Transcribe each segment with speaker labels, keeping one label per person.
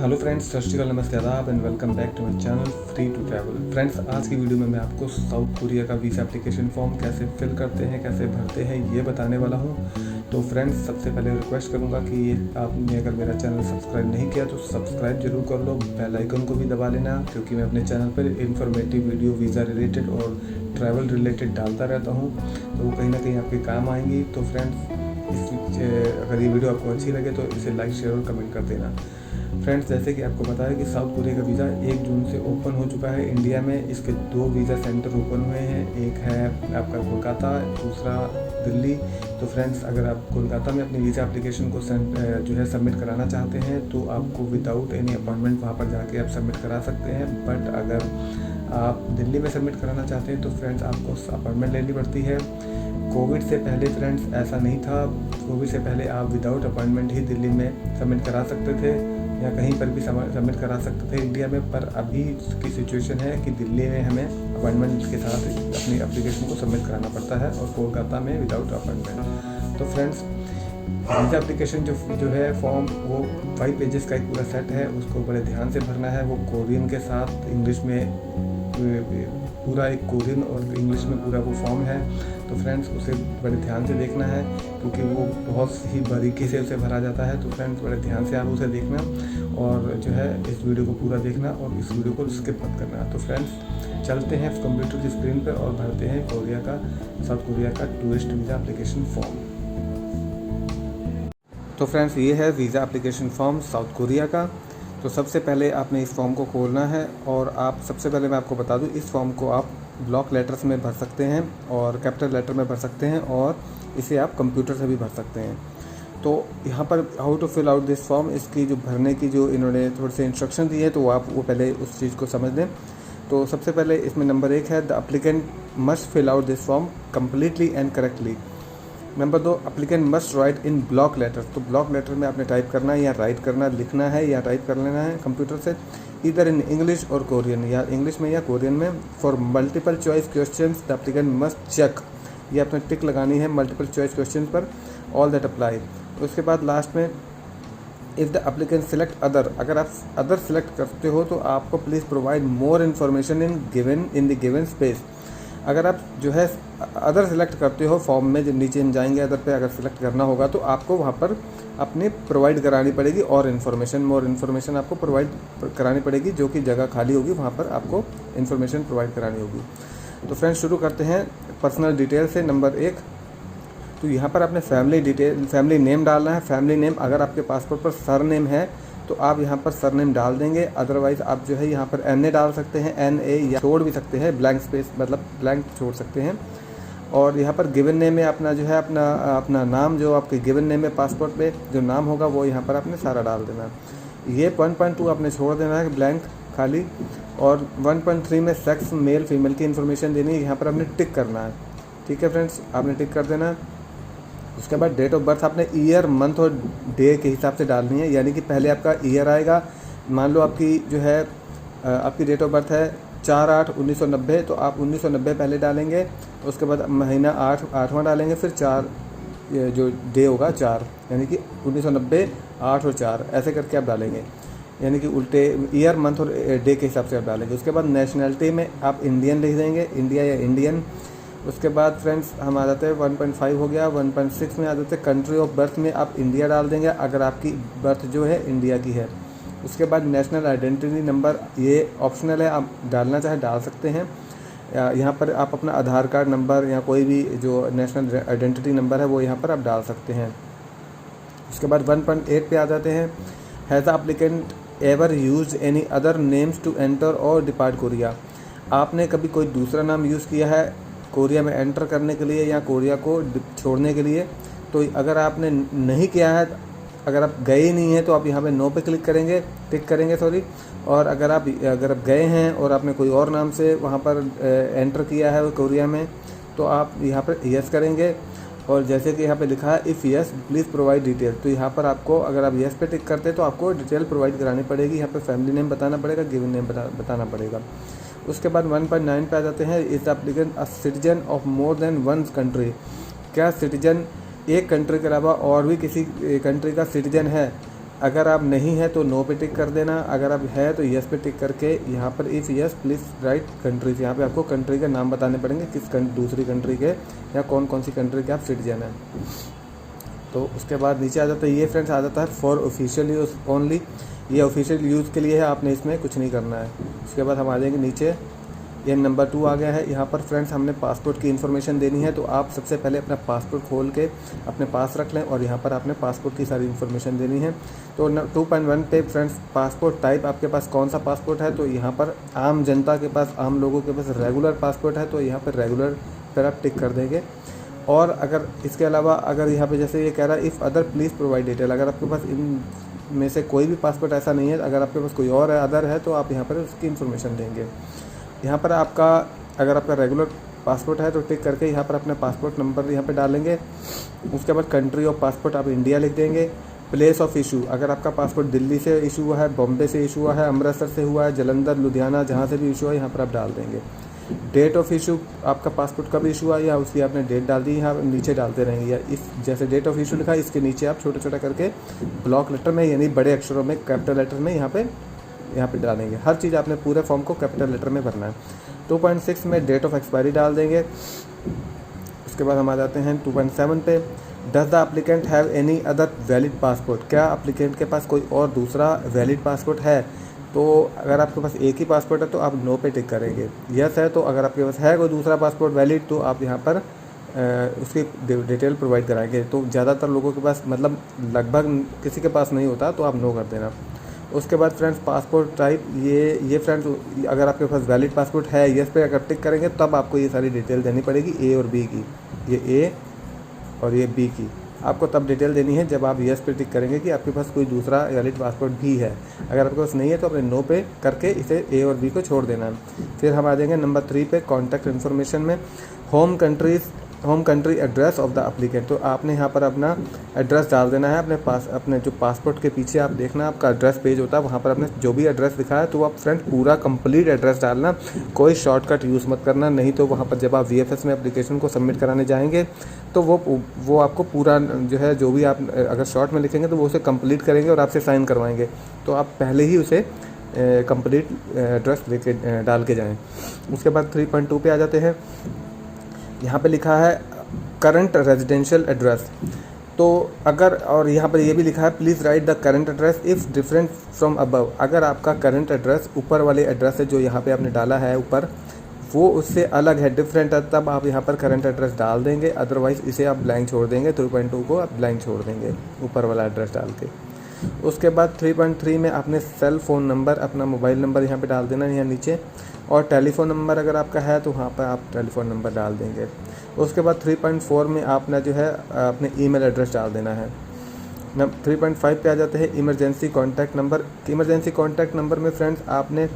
Speaker 1: Hello friends, सत श्री अकाल, नमस्ते, आदाब and welcome back to my channel free to travel. Friends, आज की वीडियो में मैं आपको साउथ कोरिया का वीज़ा एप्लीकेशन फॉर्म कैसे फिल करते हैं, कैसे भरते हैं, ये बताने वाला हूँ। तो फ्रेंड्स, सबसे पहले रिक्वेस्ट करूँगा कि ये आपने अगर मेरा चैनल सब्सक्राइब नहीं किया तो सब्सक्राइब जरूर कर लो, बेल आइकन को भी दबा लेना, क्योंकि मैं अपने चैनल पर इन्फॉर्मेटिव वीडियो वीज़ा रिलेटेड और ट्रैवल रिलेटेड डालता रहता हूँ, तो वो कहीं ना कहीं आपके काम आएंगी। तो फ्रेंड्स, अगर ये वीडियो आपको अच्छी लगे तो इसे लाइक, शेयर और कमेंट कर देना। फ्रेंड्स, जैसे कि आपको पता है कि साउथ कोरिया का वीज़ा 1 जून से ओपन हो चुका है इंडिया में। इसके 2 वीज़ा सेंटर ओपन हुए हैं, एक है आपका कोलकाता, दूसरा दिल्ली। तो फ्रेंड्स, अगर आप कोलकाता में अपनी वीज़ा एप्लीकेशन को जो है सबमिट कराना चाहते हैं तो आपको विदाउट एनी अपॉइंटमेंट वहाँ पर जाके आप सबमिट करा सकते हैं। बट अगर आप दिल्ली में सबमिट कराना चाहते हैं तो फ्रेंड्स आपको अपॉइंटमेंट लेनी पड़ती है। कोविड से पहले फ्रेंड्स ऐसा नहीं था। कोविड से पहले आप विदाउट अपॉइंटमेंट ही दिल्ली में सबमिट करा सकते थे या कहीं पर भी सबमिट करा सकते थे इंडिया में। पर अभी की सिचुएशन है कि दिल्ली में हमें अपॉइंटमेंट के साथ अपनी एप्लीकेशन को सबमिट कराना पड़ता है और कोलकाता में विदाउट अपॉइंटमेंट। तो फ्रेंड्स, वीज़ा एप्लीकेशन जो है फॉर्म, वो 5 पेजेस का एक पूरा सेट है। उसको बड़े ध्यान से भरना है। वो कोरियन के साथ इंग्लिश में पूरा एक कोरियन और इंग्लिश में पूरा वो फॉर्म है। तो फ्रेंड्स, उसे बड़े ध्यान से देखना है क्योंकि वो बहुत ही बारीकी से उसे भरा जाता है। तो फ्रेंड्स, बड़े ध्यान से आप उसे देखना और जो है इस वीडियो को पूरा देखना और इस वीडियो को स्किप मत करना। तो फ्रेंड्स, चलते हैं कंप्यूटर की स्क्रीन पर और भरते हैं साउथ कोरिया का टूरिस्ट वीज़ा एप्लीकेशन फॉर्म। तो फ्रेंड्स, ये है visa application form south Korea का। तो सबसे पहले आपने इस फॉर्म को खोलना है और आप सबसे पहले मैं आपको बता दूं, इस फॉर्म को आप ब्लॉक लेटर्स में भर सकते हैं और कैपिटल लेटर में भर सकते हैं और इसे आप कंप्यूटर से भी भर सकते हैं। तो यहाँ पर how to fill out this form, इसकी जो भरने की जो इन्होंने थोड़े से इंस्ट्रक्शन दी है, तो आप वो पहले उस चीज़ को समझ लें। तो सबसे पहले इसमें नंबर 1 है, the applicant must fill out this form completely and correctly. Number 2, applicant must write in block letter. तो ब्लॉक लेटर में आपने टाइप करना है या राइट करना, लिखना है या टाइप कर लेना है कंप्यूटर से, इधर इन इंग्लिश और कोरियन, या इंग्लिश में या कोरियन में। For multiple choice questions the applicant must check, ये आपने टिक लगानी है मल्टीपल चॉइस क्वेश्चन पर, ऑल दैट अप्लाई। उसके बाद लास्ट में, if the applicant select other, अगर आप अदर सेलेक्ट करते हो तो आपको please provide more information in the given space. अगर आप जो है अदर सेलेक्ट करते हो फॉर्म में, जब नीचे हम जाएंगे अदर पे अगर सेलेक्ट करना होगा तो आपको वहाँ पर अपनी प्रोवाइड करानी पड़ेगी और मोर इन्फॉर्मेशन आपको प्रोवाइड करानी पड़ेगी। जो कि जगह खाली होगी वहाँ पर आपको इन्फॉर्मेशन प्रोवाइड करानी होगी। तो फ्रेंड्स, शुरू करते हैं पर्सनल डिटेल से। नंबर 1, तो यहाँ पर आपने फैमिली नेम डालना है। फैमिली नेम, अगर आपके पासपोर्ट पर सर नेम है तो आप यहाँ पर सरनेम डाल देंगे। अदरवाइज़ आप जो है यहाँ पर NA डाल सकते हैं, NA, या छोड़ भी सकते हैं, ब्लैंक स्पेस मतलब ब्लैंक छोड़ सकते हैं। और यहाँ पर गिवन नेम में अपना जो है अपना नाम, जो आपके गिवन नेम में पासपोर्ट पे जो नाम होगा वो यहाँ पर आपने सारा डाल देना है। ये 1.2 आपने छोड़ देना है ब्लैंक खाली। और 1.3 में सेक्स, मेल फीमेल की इन्फॉर्मेशन देनी है, यहाँ पर आपने टिक करना है। ठीक है फ्रेंड्स, आपने टिक कर देना है। उसके बाद डेट ऑफ बर्थ आपने ईयर, मंथ और डे के हिसाब से डालनी है, यानी कि पहले आपका ईयर आएगा। मान लो आपकी जो है आपकी डेट ऑफ बर्थ है 4/8/1990, तो आप 1990 पहले डालेंगे। उसके बाद महीना 8वां डालेंगे, फिर 4 जो डे होगा 4, यानी कि 1990 8 और 4 ऐसे करके आप डालेंगे, यानी कि उल्टे ईयर, मंथ और डे के हिसाब से आप डालेंगे। उसके बाद नेशनलिटी में आप इंडियन लिख देंगे, इंडिया या इंडियन। उसके बाद फ्रेंड्स हम आ जाते हैं 1.5 हो गया। 1.6 में आ जाते हैं कंट्री ऑफ बर्थ में आप इंडिया डाल देंगे अगर आपकी बर्थ जो है इंडिया की है। उसके बाद नेशनल आइडेंटिटी नंबर, ये ऑप्शनल है, आप डालना चाहे डाल सकते हैं। यहाँ पर आप अपना आधार कार्ड नंबर या कोई भी जो नेशनल आइडेंटिटी नंबर है वो यहाँ पर आप डाल सकते हैं। उसके बाद 1.8 पे आ जाते हैं, has the applicant ever used any other names to enter और डिपार्ट कोरिया। आपने कभी कोई दूसरा नाम यूज़ किया है कोरिया में एंटर करने के लिए या कोरिया को छोड़ने के लिए? तो अगर आपने नहीं किया है, अगर आप गए ही नहीं हैं तो आप यहाँ पे नो पे टिक करेंगे सॉरी। और अगर आप गए हैं और आपने कोई और नाम से वहाँ पर एंटर किया है कोरिया में, तो आप यहाँ पर यस करेंगे। और जैसे कि यहाँ पे लिखा है if yes please provide detail, तो यहाँ पर आपको अगर आप यस पे टिक करते हैं तो आपको डिटेल प्रोवाइड करानी पड़ेगी। यहाँ पे फैमिली नेम बताना पड़ेगा, गिवन नेम बताना पड़ेगा। उसके बाद 1.9 पे आ जाते हैं, is the applicant a citizen of more than one country. क्या सिटीजन एक कंट्री के अलावा और भी किसी कंट्री का सिटीजन है? अगर आप नहीं है तो नो पे टिक कर देना, अगर आप है तो यस पे टिक करके यहाँ पर if yes please write countries, यहाँ पे आपको कंट्री के नाम बताने पड़ेंगे किस दूसरी कंट्री के या कौन कौन सी कंट्री के आप सिटीजन हैं। तो उसके बाद नीचे आ जाता है, ये फ्रेंड्स आ जाता है फॉर ऑफिशियल यूज़ ओनली, ये ऑफिशियल यूज़ के लिए है, आपने इसमें कुछ नहीं करना है। उसके बाद हम आ जाएंगे नीचे, ये नंबर 2 आ गया है। यहाँ पर फ्रेंड्स हमने पासपोर्ट की इन्फॉर्मेशन देनी है, तो आप सबसे पहले अपना पासपोर्ट खोल के अपने पास रख लें और यहाँ पर आपने पासपोर्ट की सारी इन्फॉर्मेशन देनी है। तो 2.1 पे फ्रेंड्स पासपोर्ट टाइप आपके पास कौन सा पासपोर्ट है, तो यहाँ पर आम जनता के पास, आम लोगों के पास रेगुलर पासपोर्ट है, तो यहाँ पर रेगुलर पर आप टिक कर देंगे। और अगर इसके अलावा अगर यहाँ पे जैसे ये कह रहा है if other please provide detail, अगर आपके पास इन में से कोई भी पासपोर्ट ऐसा नहीं है, अगर आपके पास कोई और है अदर है, तो आप यहाँ पर उसकी इन्फॉर्मेशन देंगे। यहाँ पर आपका अगर आपका रेगुलर पासपोर्ट है तो टिक करके यहाँ पर अपना पासपोर्ट नंबर यहाँ पे डालेंगे। उसके बाद कंट्री ऑफ पासपोर्ट आप इंडिया लिख देंगे। प्लेस ऑफ इशू, अगर आपका पासपोर्ट दिल्ली से इशू हुआ है, बॉम्बे से इशू हुआ है, अमृतसर से हुआ है, जलंधर, लुधियाना, जहाँ से भी इशू है यहाँ पर आप डाल देंगे। डेट ऑफ इशू, आपका पासपोर्ट कब इशू हुआ या उसकी आपने डेट डाल दी, यहाँ नीचे डालते रहेंगे, या इस जैसे डेट ऑफ इशू लिखा है इसके नीचे आप छोटा छोटा करके ब्लॉक लेटर में यानी बड़े अक्षरों में कैपिटल लेटर में यहाँ पे डालेंगे। हर चीज़ आपने पूरे फॉर्म को कैपिटल लेटर में भरना है। 2.6 में डेट ऑफ एक्सपायरी डाल देंगे। उसके बाद हम आ जाते हैं 2.7 पे, does the applicant have any other valid passport, क्या एप्लीकेंट के पास कोई और दूसरा वैलिड पासपोर्ट है। तो अगर आपके पास एक ही पासपोर्ट है तो आप नो पे टिक करेंगे। यस है तो अगर आपके पास है कोई दूसरा पासपोर्ट वैलिड तो आप यहाँ पर उसकी डिटेल प्रोवाइड कराएंगे। तो ज़्यादातर लोगों के पास, मतलब लगभग किसी के पास नहीं होता, तो आप नो कर देना। उसके बाद फ्रेंड्स पासपोर्ट टाइप, ये फ्रेंड्स अगर आपके पास वैलिड पासपोर्ट है, यस पे अगर टिक करेंगे तब आपको ये सारी डिटेल देनी पड़ेगी, ए और बी की, ये ए और ये बी की आपको तब डिटेल देनी है जब आप यस पे टिक करेंगे कि आपके पास कोई दूसरा वैलिड पासपोर्ट भी है। अगर आपके पास नहीं है तो अपने नो पे करके इसे ए और बी को छोड़ देना है। फिर हम आ जाएंगे नंबर 3 पे, कॉन्टैक्ट इन्फॉर्मेशन में home country address of the applicant, तो आपने यहाँ पर अपना एड्रेस डाल देना है अपने जो पासपोर्ट के पीछे आप देखना आपका एड्रेस पेज होता है, वहाँ पर आपने जो भी एड्रेस लिखा है तो आप फ्रेंड पूरा कंप्लीट एड्रेस डालना, कोई शॉर्टकट यूज़ मत करना, नहीं तो वहाँ पर जब आप VFS में एप्लीकेशन को सबमिट कराने जाएंगे तो वो आपको पूरा जो है जो भी आप अगर शॉर्ट में लिखेंगे तो वो उसे कंप्लीट करेंगे और आपसे साइन करवाएंगे। तो आप पहले ही उसे कंप्लीट एड्रेस लेके डाल के जाएँ। उसके बाद 3.2 पे आ जाते हैं। यहाँ पे लिखा है करंट रेजिडेंशियल एड्रेस, तो अगर और यहाँ पर ये भी लिखा है please write the current address if different from above, अगर आपका करंट एड्रेस ऊपर वाले एड्रेस है जो यहाँ पे आपने डाला है ऊपर वो उससे अलग है, डिफरेंट है, तब आप यहाँ पर करंट एड्रेस डाल देंगे, अदरवाइज़ इसे आप ब्लैंक छोड़ देंगे। 3.2 को आप ब्लैंक छोड़ देंगे ऊपर वाला एड्रेस डाल के। उसके बाद 3.3 में आपने सेल फ़ोन नंबर, अपना मोबाइल नंबर यहाँ पे डाल देना यहाँ नीचे, और टेलीफोन नंबर अगर आपका है तो वहाँ पर आप टेलीफोन नंबर डाल देंगे। उसके बाद 3.4 में आपने जो है अपने ईमेल एड्रेस डाल देना है। 3.5 पे आ जाते हैं emergency contact number. Emergency contact number में फ्रेंड्स आपने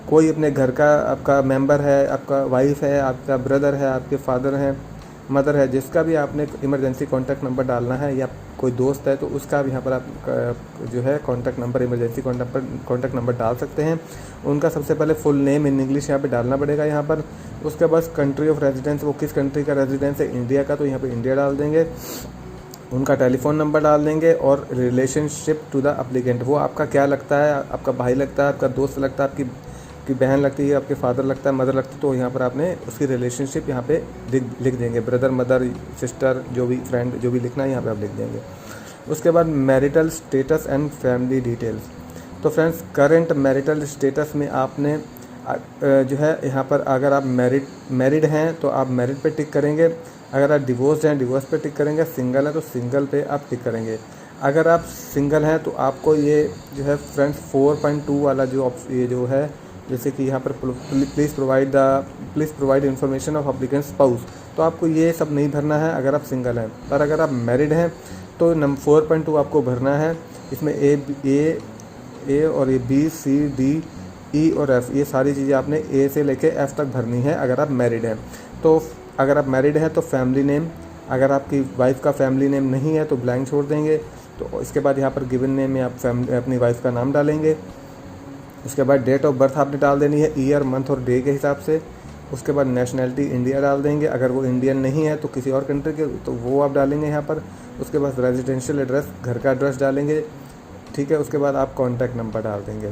Speaker 1: कोई अपने घर का आपका मेंबर है, आपका वाइफ है, आपका ब्रदर है, आपके फादर हैं, मदर है, जिसका भी आपने इमरजेंसी कॉन्टैक्ट नंबर डालना है, या कोई दोस्त है तो उसका भी यहाँ पर आप जो है contact number, emergency contact number डाल सकते हैं। उनका सबसे पहले फुल नेम इन इंग्लिश यहाँ पे डालना पड़ेगा यहाँ पर। उसके बाद कंट्री ऑफ रेजिडेंस, वो किस कंट्री का रेजिडेंस है, इंडिया का, तो यहाँ पे इंडिया डाल देंगे। उनका टेलीफोन नंबर डाल देंगे, और रिलेशनशिप टू द एप्लीकेंट, वो आपका क्या लगता है, आपका भाई लगता है, आपका दोस्त लगता है, आपकी बहन लगती है, आपके फादर लगता है, मदर लगती है, तो यहाँ पर आपने उसकी रिलेशनशिप यहाँ पे लिख देंगे, ब्रदर, मदर, सिस्टर, जो भी फ्रेंड जो भी लिखना है यहाँ पे आप लिख देंगे। उसके बाद marital status and family details, तो फ्रेंड्स करंट मैरिटल स्टेटस में आपने जो है यहाँ पर अगर आप मैरिड हैं तो आप मैरिड पे टिक करेंगे, अगर आप डिवोर्स हैं डिवोर्स पे टिक करेंगे, सिंगल है तो सिंगल पे आप टिक करेंगे। अगर आप सिंगल हैं तो आपको ये जो है फ्रेंड्स 4.2 वाला ये जो है, जैसे कि यहाँ पर please provide information of applicant spouse, तो आपको ये सब नहीं भरना है अगर आप सिंगल हैं। पर अगर आप मैरिड हैं तो 4.2 आपको भरना है। इसमें ए और ये बी, सी, डी, ई और एफ़, ये सारी चीज़ें आपने ए से लेके एफ़ तक भरनी है अगर आप मैरिड हैं। तो अगर आप मैरिड हैं तो फैमिली नेम, अगर आपकी वाइफ का फैमिली नेम नहीं है तो ब्लैंक छोड़ देंगे। तो इसके बाद यहाँ पर गिवन नेम में आप अपनी वाइफ का नाम डालेंगे। उसके बाद डेट ऑफ बर्थ आपने डाल देनी है, ईयर, मंथ और डे के हिसाब से। उसके बाद नेशनैलिटी इंडिया डाल देंगे, अगर वो इंडियन नहीं है तो किसी और कंट्री के, तो वो आप डालेंगे यहाँ पर। उसके बाद रेजिडेंशियल एड्रेस, घर का एड्रेस डालेंगे। ठीक है। उसके बाद आप कॉन्टैक्ट नंबर डाल देंगे।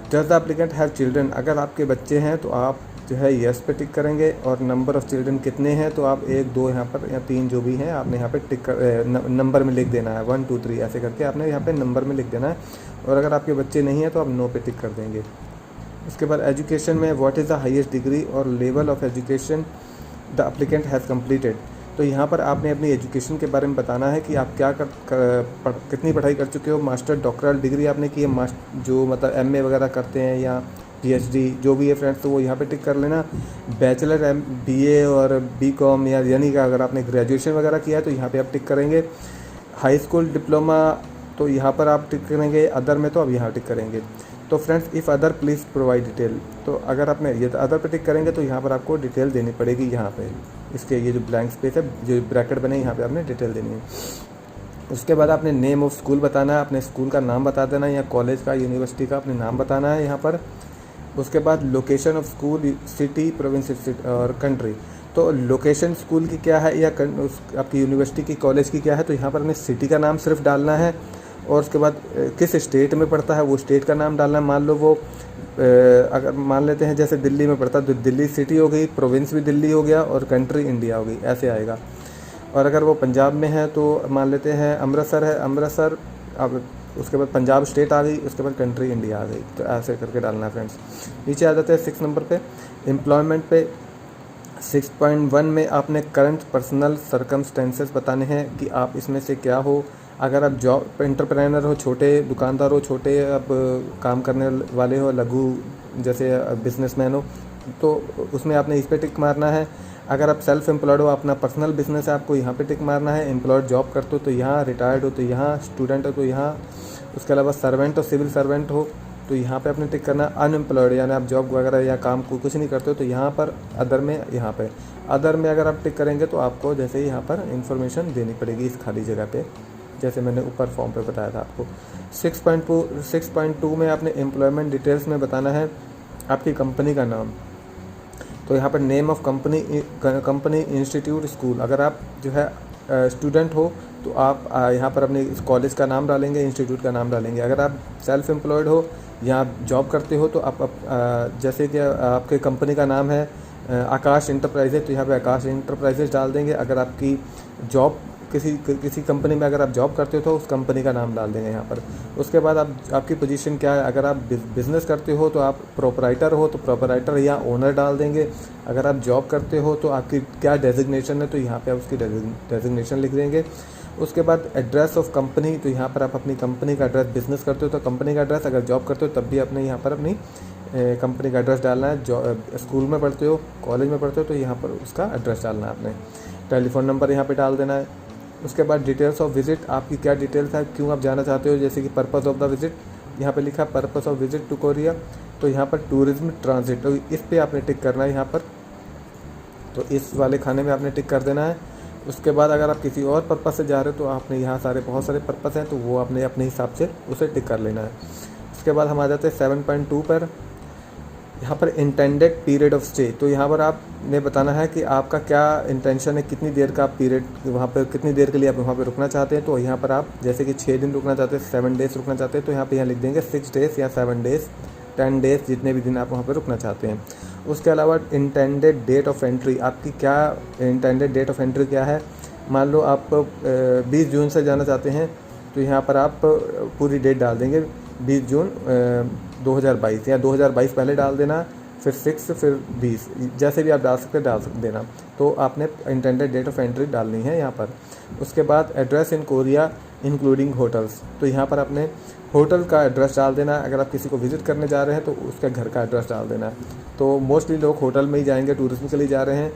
Speaker 1: Does the applicant have children, अगर आपके बच्चे हैं तो आप जो है यस पे टिक करेंगे, और नंबर ऑफ़ चिल्ड्रन कितने हैं तो आप 1 2 यहाँ पर या 3 जो भी हैं आपने यहाँ पे टिक कर नंबर में लिख देना है, 1 2 3 ऐसे करके आपने यहाँ पे नंबर में लिख देना है। और अगर आपके बच्चे नहीं हैं तो आप नो पे टिक कर देंगे। उसके बाद एजुकेशन में what is the highest degree और level of education the applicant has completed, तो यहाँ पर आपने अपनी एजुकेशन के बारे में बताना है कि आप क्या कितनी पढ़ाई कर चुके हो। मास्टर डॉक्टरल डिग्री आपने की है, जो मतलब एमए वगैरह करते हैं या पीएचडी जो भी है फ्रेंड्स, तो वो यहाँ पे टिक कर लेना। बैचलर बीए और बीकॉम यानी कि अगर आपने ग्रेजुएशन वगैरह किया है तो यहाँ पे आप टिक करेंगे। हाई स्कूल डिप्लोमा तो यहाँ पर आप टिक करेंगे, अदर में तो आप यहाँ टिक करेंगे। तो friends if other please provide detail, तो अगर आपने ये अदर पे टिक करेंगे तो यहाँ पर आपको डिटेल देनी पड़ेगी। यहाँ पे इसके ये जो ब्लैंक स्पेस है, जो ब्रैकेट बने, यहाँ पे आपने डिटेल देनी है। उसके बाद आपने नेम ऑफ स्कूल बताना है, अपने स्कूल का नाम बता देना है, या कॉलेज का यूनिवर्सिटी का अपने नाम बताना है यहाँ पर। उसके बाद location of school, city, province और कंट्री, तो लोकेशन स्कूल की क्या है या आपकी यूनिवर्सिटी की, कॉलेज की क्या है, तो यहाँ पर अपने सिटी का नाम सिर्फ डालना है। और उसके बाद किस स्टेट में पढ़ता है वो स्टेट का नाम डालना है। मान लो वो अगर मान लेते हैं जैसे दिल्ली में पढ़ता है तो दिल्ली सिटी हो गई, प्रोविंस भी दिल्ली हो गया और कंट्री इंडिया हो गई, ऐसे आएगा। और अगर वो पंजाब में है तो मान लेते हैं अमृतसर है, अमृतसर, अब उसके बाद पंजाब स्टेट आ गई, उसके बाद कंट्री इंडिया आ गई, तो ऐसे करके डालना है फ्रेंड्स। नीचे आ जाते हैं 6 नंबर पे, एम्प्लॉयमेंट पे। 6.1 में आपने करंट पर्सनल सर्कमस्टेंसेस बताने हैं कि आप इसमें से क्या हो। अगर आप जॉब एंटरप्रेन्योर हो, छोटे दुकानदार हो, छोटे अब काम करने वाले हो, लघु जैसे बिजनेसमैन हो, तो उसमें आपने इस पे टिक मारना है। अगर आप सेल्फ एम्प्लॉयड हो, अपना पर्सनल बिजनेस है, आपको यहाँ पे टिक मारना है। एम्प्लॉयड जॉब करते हो तो यहाँ, रिटायर्ड हो तो यहाँ, स्टूडेंट हो तो यहाँ। उसके अलावा सर्वेंट और सिविल सर्वेंट हो तो यहाँ पे आपने टिक करना। अनएम्प्लॉयड यानी आप जॉब वगैरह या काम कुछ नहीं करते हो तो यहाँ पर अदर में, यहाँ पे अदर में अगर आप टिक करेंगे तो आपको जैसे यहाँ पर इंफॉर्मेशन देनी पड़ेगी इस खाली जगह पे, जैसे मैंने ऊपर फॉर्म पे बताया था आपको। 6.2 में आपने एम्प्लॉयमेंट डिटेल्स में बताना है आपकी कंपनी का नाम, तो यहाँ पर name of company, institute, school. अगर आप जो है स्टूडेंट हो तो आप यहाँ पर अपने कॉलेज का नाम डालेंगे, इंस्टीट्यूट का नाम डालेंगे। अगर आप सेल्फ एम्प्लॉयड हो या जॉब करते हो तो आप जैसे कि आपके कंपनी का नाम है आकाश इंटरप्राइजेज, तो यहाँ पे आकाश इंटरप्राइजेज डाल देंगे। अगर आपकी जॉब किसी कंपनी में अगर आप जॉब करते हो तो उस कंपनी का नाम डाल देंगे यहाँ पर। उसके बाद आपकी पोजीशन क्या है, अगर आप बिज़नेस करते हो तो आप प्रोपराइटर हो तो प्रोपराइटर या ओनर डाल देंगे। अगर आप जॉब करते हो तो आपकी क्या डेजिग्नेशन है तो यहाँ पे आप उसकी डेजिग्नेशन लिख देंगे। उसके बाद एड्रेस ऑफ कंपनी, तो यहाँ पर आप अपनी कंपनी का एड्रेस, बिज़नेस करते हो तो कंपनी का एड्रेस, अगर जॉब करते हो तब भी आपने यहाँ पर अपनी कंपनी का एड्रेस डालना है। स्कूल में पढ़ते हो, कॉलेज में पढ़ते हो तो यहाँ पर उसका एड्रेस डालना है आपने। टेलीफोन नंबर यहाँ पे डाल देना है। उसके बाद डिटेल्स ऑफ विज़िट, आपकी क्या डिटेल्स है, क्यों आप जाना चाहते हो, जैसे कि पर्पस ऑफ द विज़िट, यहाँ पे लिखा purpose of visit to Korea, तो यहाँ पर टूरिज्म ट्रांजिट, तो इस पे आपने टिक करना है यहाँ पर, तो इस वाले खाने में आपने टिक कर देना है। उसके बाद अगर आप किसी और पर्पस से जा रहे हो तो आपने यहाँ बहुत सारे पर्पस हैं तो वो आपने अपने हिसाब से उसे टिक कर लेना है। उसके बाद हम आ जाते हैं 7.2 पर। यहाँ पर इंटेंडेड पीरियड ऑफ स्टे, तो यहाँ पर आपने बताना है कि आपका क्या इंटेंशन है, कितनी देर का पीरियड वहाँ पर, कितनी देर के लिए आप वहाँ पर रुकना चाहते हैं। तो यहाँ पर आप जैसे कि 6 दिन रुकना चाहते हैं, 7 डेज़ रुकना चाहते हैं, तो यहाँ लिख देंगे 6 डेज़ या 7 डेज़, 10 डेज़, जितने भी दिन आप वहाँ पर रुकना चाहते हैं। उसके अलावा इंटेंडेड डेट ऑफ एंट्री, आपकी क्या इंटेंडेड डेट ऑफ एंट्री क्या है। मान लो आप 20 जून से जाना चाहते हैं तो यहाँ पर आप पूरी डेट डाल देंगे 20 जून 2022 या 2022 पहले डाल देना, फिर 6 फिर 20, जैसे भी आप डाल सकते डाल देना। तो आपने इंटेंडेड डेट ऑफ एंट्री डालनी है यहाँ पर। उसके बाद address in Korea including hotels, तो यहाँ पर आपने होटल का एड्रेस डाल देना। अगर आप किसी को विज़िट करने जा रहे हैं तो उसके घर का एड्रेस डाल देना। तो मोस्टली लोग होटल में ही जाएंगे, टूरिज्म के लिए जा रहे हैं,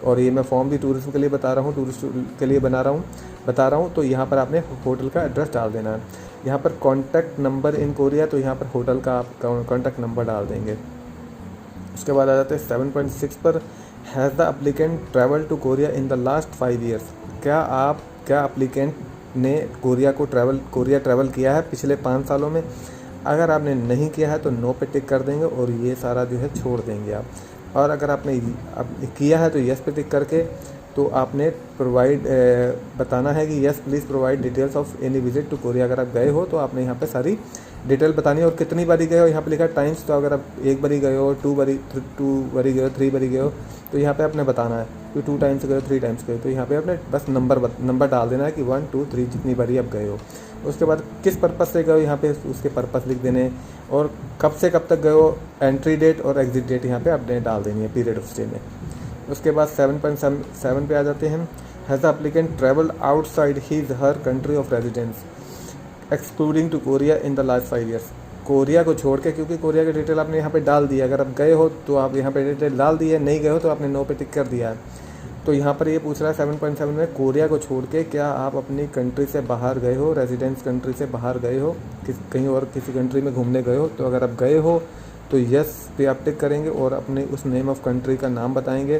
Speaker 1: और ये मैं फॉर्म भी टूरिज्म के लिए बता रहा हूँ, टूरिस्ट के लिए बता रहा हूँ। तो यहाँ पर आपने होटल का एड्रेस डाल देना है। यहाँ पर कॉन्टैक्ट नंबर इन कोरिया, तो यहाँ पर होटल का आप कॉन्टैक्ट नंबर डाल देंगे। उसके बाद आ जाते हैं 7.6 पर। Has the applicant travel to Korea in the last 5 years, क्या एप्लीकेंट ने कोरिया ट्रैवल किया है पिछले 5 सालों में। अगर आपने नहीं किया है तो नो पे टिक कर देंगे और ये सारा जो है छोड़ देंगे आप। और अगर आपने किया है तो यस पे टिक करके तो आपने प्रोवाइड बताना है कि yes please provide details of any visit to Korea. अगर आप गए हो तो आपने यहाँ पे सारी डिटेल बतानी है और कितनी बारी गए हो। यहाँ पे लिखा टाइम्स, तो अगर आप एक बारी गए हो, टू बारी गए हो, 3 बारी गए हो, तो यहाँ पे आपने बताना है कि 2 टाइम्स गए हो, 3 टाइम्स गए हो। तो यहाँ पे आपने बस नंबर डाल देना है कि 1 2 3 जितनी बारी आप गए हो। उसके बाद किस पर्पज़ से गए हो, यहाँ पे उसके पर्पज़ लिख देने, और कब से कब तक गए हो, एंट्री डेट और एग्जिट डेट यहाँ पे आपने डाल देनी है पीरियड ऑफ स्टे में। उसके बाद 7.7 पे आ जाते हैं। Has the applicant travelled outside his her country of residence excluding to Korea in the last 5 years. Korea को छोड़ के, क्योंकि कोरिया की डिटेल आपने यहाँ पे डाल दी है। अगर आप गए हो तो आप यहाँ पे डिटेल डाल दी है, नहीं गए हो तो आपने नो पे टिक कर दिया है। तो यहाँ पर ये पूछ रहा है 7.7 में, कोरिया को छोड़ के क्या आप अपनी कंट्री से बाहर गए हो, रेजिडेंस कंट्री से बाहर गए हो, कहीं और किसी कंट्री में घूमने गए हो। तो अगर आप गए हो तो यस पे आप टिक करेंगे और अपने उस नेम ऑफ कंट्री का नाम बताएंगे,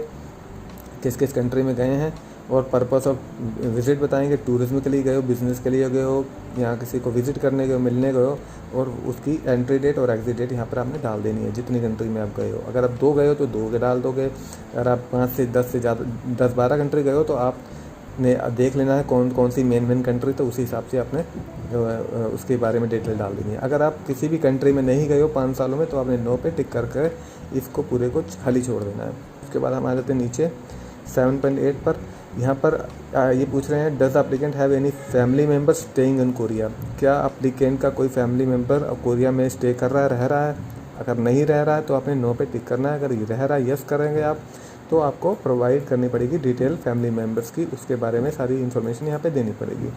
Speaker 1: किस किस कंट्री में गए हैं, और पर्पस ऑफ विज़िट बताएंगे, टूरिज्म के लिए गए हो, बिज़नेस के लिए गए हो, यहाँ किसी को विज़िट करने गए हो, मिलने गए हो, और उसकी एंट्री डेट और एग्जिट डेट यहाँ पर आपने डाल देनी है जितनी कंट्री में आप गए हो। अगर आप 2 गए हो तो 2 के डाल दोगे। अगर आप 5 से 10 से ज़्यादा 10-12 कंट्री गए हो तो आपने देख लेना है कौन सी मेन कंट्री, तो उसी हिसाब से आपने उसके बारे में डिटेल डाल देनी है। अगर आप किसी भी कंट्री में नहीं गए हो 5 सालों में तो आपने नो पे टिक करके इसको पूरे को खाली छोड़ देना है। उसके बाद हम आ जाते हैं नीचे 7.8 पर। यहाँ पर ये पूछ रहे हैं, does applicant have any family member staying in Korea. क्या एप्लीकेंट का कोई फैमिली मेम्बर कोरिया में स्टे कर रहा है, रह रहा है। अगर नहीं रह रहा है तो आपने नो पे टिक करना है। अगर रह रहा है यस करेंगे आप, तो आपको प्रोवाइड करनी पड़ेगी डिटेल फैमिली मेम्बर्स की, उसके बारे में सारी इन्फॉर्मेशन यहाँ पे देनी पड़ेगी।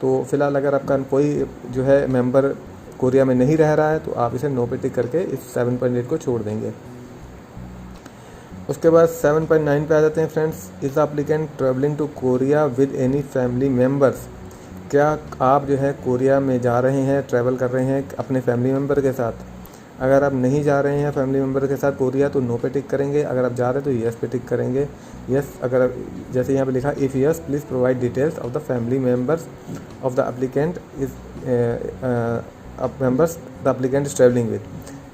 Speaker 1: तो फिलहाल अगर आपका कोई जो है मेम्बर कोरिया में नहीं रह रहा है तो आप इसे नो पे टिक करके इस 7.8 को छोड़ देंगे। उसके बाद 7.9 पे आ जाते हैं friends. Is applicant travelling to Korea with any family members. क्या आप जो है कोरिया में जा रहे हैं, ट्रैवल कर रहे हैं अपने फैमिली मेम्बर के साथ। अगर आप नहीं जा रहे हैं फैमिली मेम्बर के साथ कोरिया तो नो पे टिक करेंगे। अगर आप जा रहे हैं तो यस पे टिक करेंगे। यस, अगर जैसे यहाँ पे लिखा if yes please provide details of the family members of the applicant is members the applicant is travelling with.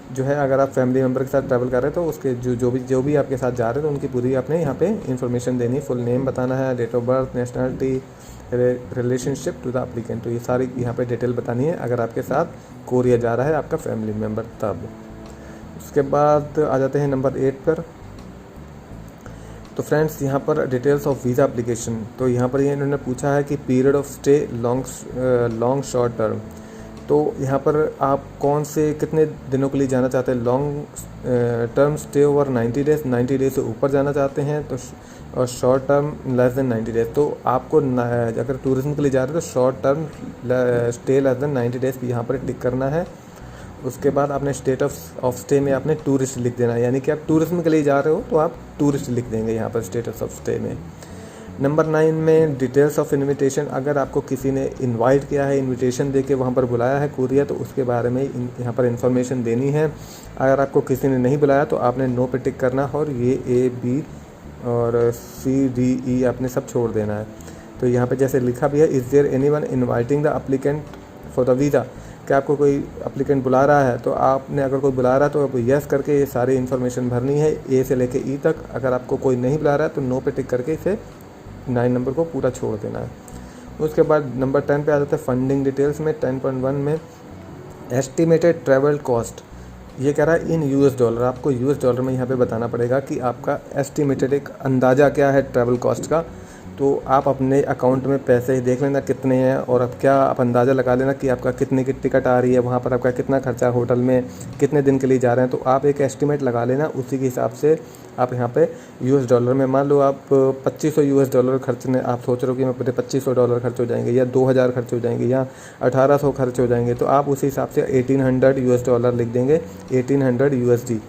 Speaker 1: जो है अगर आप फैमिली मेम्बर के साथ ट्रैवल कर रहे हैं तो उसके जो भी आपके साथ जा रहे हैं तो उनकी पूरी आपने यहाँ पे इन्फॉर्मेशन देनी, फुल नेम बताना है, date of birth, nationality, relationship to the applicant. तो ये सारी यहाँ पे डिटेल बतानी है अगर आपके साथ कोरिया जा रहा है आपका फैमिली मेम्बर तब। उसके बाद आ जाते हैं नंबर 8 पर। तो फ्रेंड्स यहाँ पर डिटेल्स ऑफ वीज़ा एप्लीकेशन। तो यहाँ पर ये इन्होंने पूछा है कि period of stay long short term. तो यहाँ पर आप कौन से कितने दिनों के लिए जाना चाहते हैं। Long term stay over 90 days, 90 days से ऊपर जाना चाहते हैं तो, और short term less than 90 days. तो आपको अगर टूरिज्म के लिए जा रहे हैं तो short term stay less than 90 days यहाँ पर टिक करना है। उसके बाद आपने स्टेट ऑफ स्टे में आपने टूरिस्ट लिख देना है, यानी कि आप टूरिज्म के लिए जा रहे हो तो आप टूरिस्ट लिख देंगे यहाँ पर स्टेटस ऑफ स्टे में। नंबर 9 में डिटेल्स ऑफ इनविटेशन। अगर आपको किसी ने इनवाइट किया है, इनविटेशन देके वहाँ पर बुलाया है कोरिया, तो उसके बारे में यहाँ पर इन्फॉर्मेशन देनी है। अगर आपको किसी ने नहीं बुलाया तो आपने नो पे टिक करना है और ये A, B और C, D, E आपने सब छोड़ देना है। तो यहाँ पे जैसे लिखा भी है, is there anyone inviting the applicant for the visa. क्या आपको कोई एप्लीकेंट बुला रहा है, तो आपने अगर कोई बुला रहा है तो आप यस करके ये सारी इन्फॉर्मेशन भरनी है A से लेके E तक। अगर आपको कोई नहीं बुला रहा है तो नो पे टिक करके इसे 9 नंबर को पूरा छोड़ देना है। उसके बाद नंबर 10 पे आ जाता है फंडिंग डिटेल्स में। 10.1 में एस्टिमेटेड ट्रैवल कॉस्ट। ये कह रहा है इन $। आपको $में यहाँ पे बताना पड़ेगा कि आपका एस्टिमेटेड एक अंदाज़ा क्या है ट्रैवल कॉस्ट का। तो आप अपने अकाउंट में पैसे देख लेना कितने हैं और अब क्या आप अंदाज़ा लगा लेना कि आपका कितने की टिकट आ रही है, वहाँ पर आपका कितना खर्चा, होटल में कितने दिन के लिए जा रहे हैं। तो आप एक एस्टिमेट लगा लेना, उसी के हिसाब से आप यहाँ पे $। में मान लो आप $2500 खर्चने, आप सोच रहे हो कि मेरे $2500 खर्च हो जाएंगे या 2000 खर्च हो जाएंगे या 1800 खर्च हो जाएंगे, तो आप उसी हिसाब से $1800 लिख देंगे, $1800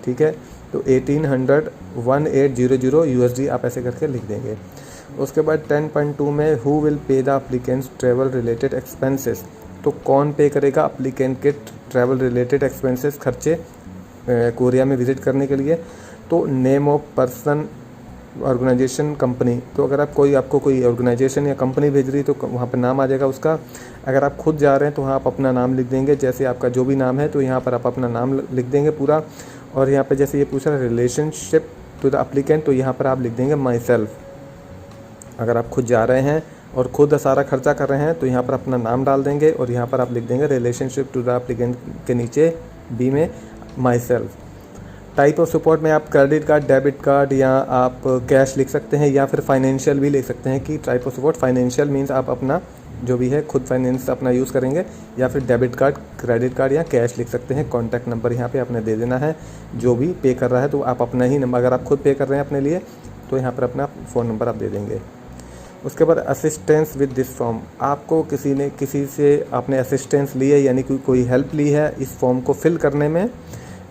Speaker 1: ठीक है। तो 1800 USD आप ऐसे करके लिख देंगे। उसके बाद 10.2 में who will pay the applicant's travel related expenses. तो कौन पे करेगा एप्लीकेंट के ट्रैवल रिलेटेड एक्सपेंसेस, खर्चे कोरिया में विज़िट करने के लिए। तो name of person, organisation, company. तो अगर आपको कोई ऑर्गेनाइजेशन या कंपनी भेज रही है तो वहाँ पर नाम आ जाएगा उसका। अगर आप खुद जा रहे हैं तो वहाँ आप अपना नाम लिख देंगे, जैसे आपका जो भी नाम है तो यहाँ पर आप अपना नाम लिख देंगे पूरा। और यहाँ पे जैसे ये पूछ रहा है रिलेशनशिप टू द एप्लीकेंट, तो यहाँ पर आप लिख देंगे माई सेल्फ। अगर आप खुद जा रहे हैं और खुद सारा खर्चा कर रहे हैं तो यहाँ पर अपना नाम डाल देंगे और यहाँ पर आप लिख देंगे रिलेशनशिप टू द एप्लीकेंट के नीचे बी में my self. Type of support में आप क्रेडिट कार्ड, डेबिट कार्ड या आप कैश लिख सकते हैं या फिर फाइनेंशियल भी लिख सकते हैं कि type of support financial means आप अपना जो भी है खुद फाइनेंस अपना यूज़ करेंगे, या फिर डेबिट कार्ड, क्रेडिट कार्ड या कैश लिख सकते हैं। कॉन्टैक्ट नंबर यहाँ पे आपने दे देना है, जो भी पे कर रहा है तो आप अपना ही नंबर, अगर आप खुद पे कर रहे हैं अपने लिए तो यहाँ पर अपना फ़ोन नंबर आप दे देंगे। उसके बाद असिस्टेंस विद दिस फॉर्म, आपको किसी से आपने असिस्टेंस ली है यानी कि कोई हेल्प ली है इस फॉर्म को फिल करने में।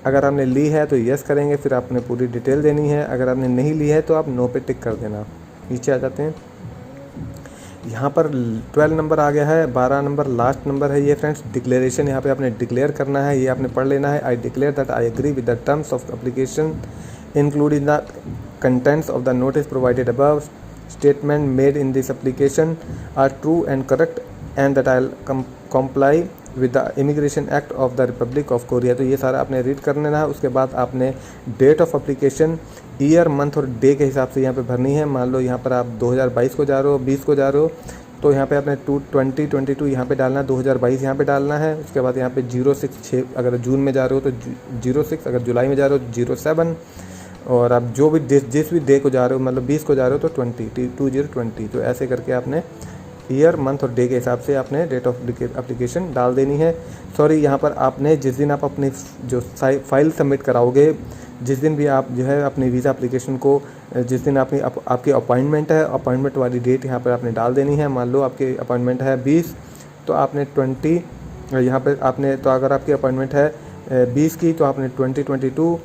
Speaker 1: अगर आपने ली है तो यस करेंगे, फिर आपने पूरी डिटेल देनी है। अगर आपने नहीं ली है तो आप नो पे टिक कर देना। नीचे आ जाते हैं, यहाँ पर 12 नंबर आ गया है, 12 नंबर लास्ट नंबर है ये फ्रेंड्स। डिक्लेरेशन यहाँ पे आपने डिक्लेयर करना है, ये आपने पढ़ लेना है। I declare that I agree with the terms of application including the contents of the notice provided above, statement made in this application are true and correct and that I comply with the immigration act of the republic of Korea. तो ये सारा आपने read कर लेना है। उसके बाद आपने date of application year, month और डे के हिसाब से यहाँ पे भरनी है। मान लो यहाँ पर आप 2022 को जा रहे हो, 20 को जा रहे हो, तो यहाँ पे आपने 2022 यहाँ पे डालना है, 2022 यहाँ पे डालना है। उसके बाद यहाँ पे 06 अगर जून में जा रहे हो तो 06, अगर जुलाई में जा रहे हो 07, और आप जो भी जिस भी डे को जा रहे हो, मतलब 20 को जा रहे हो तो 2020। तो ऐसे करके आपने ईयर, मंथ और डे के हिसाब से आपने डेट ऑफ एप्लीकेशन डाल देनी है। सॉरी, यहाँ पर आपने जिस दिन आप अपनी जो फाइल सबमिट कराओगे, जिस दिन भी आप जो है अपनी वीज़ा एप्लीकेशन को, जिस दिन आपकी अपॉइंटमेंट है, अपॉइंटमेंट वाली डेट यहाँ पर आपने डाल देनी है। मान लो आपकी अपॉइंटमेंट है 20, तो आपने 20 यहाँ पर आपने, तो अगर आपकी अपॉइंटमेंट है 20 की तो आपने 2022,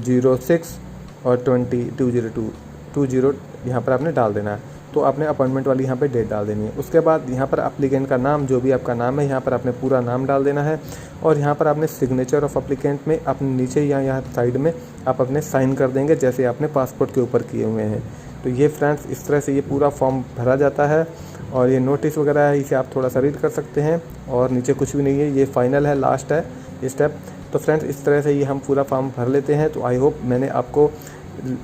Speaker 1: 06 और 20 यहाँ पर आपने डाल देना है। तो आपने अपॉइंटमेंट वाली यहाँ पे डेट डाल देनी है। उसके बाद यहाँ पर एप्लीकेंट का नाम, जो भी आपका नाम है, यहाँ पर आपने पूरा नाम डाल देना है। और यहाँ पर आपने सिग्नेचर ऑफ एप्लीकेंट में अपने नीचे या यहाँ साइड में आप अपने साइन कर देंगे, जैसे आपने पासपोर्ट के ऊपर किए हुए हैं। तो ये फ्रेंड्स इस तरह से ये पूरा फॉर्म भरा जाता है। और ये नोटिस वगैरह है, इसे आप थोड़ा सा रीड कर सकते हैं। और नीचे कुछ भी नहीं है, ये फाइनल है, लास्ट है ये स्टेप। तो फ्रेंड्स इस तरह से ये हम पूरा फॉर्म भर लेते हैं। तो आई होप मैंने आपको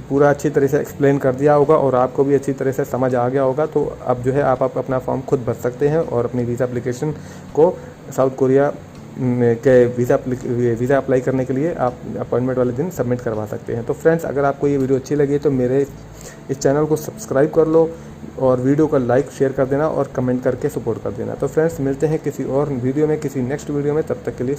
Speaker 1: पूरा अच्छी तरह से एक्सप्लेन कर दिया होगा और आपको भी अच्छी तरह से समझ आ गया होगा। तो अब जो है आप अपना फॉर्म खुद भर सकते हैं और अपनी वीज़ा एप्लीकेशन को साउथ कोरिया के वीज़ा अप्लाई करने के लिए आप अपॉइंटमेंट वाले दिन सबमिट करवा सकते हैं। तो फ्रेंड्स, अगर आपको ये वीडियो अच्छी लगी तो मेरे इस चैनल को सब्सक्राइब कर लो और वीडियो को लाइक शेयर कर देना और कमेंट करके सपोर्ट कर देना। तो फ्रेंड्स, मिलते हैं किसी और वीडियो में, किसी नेक्स्ट वीडियो में। तब तक के लिए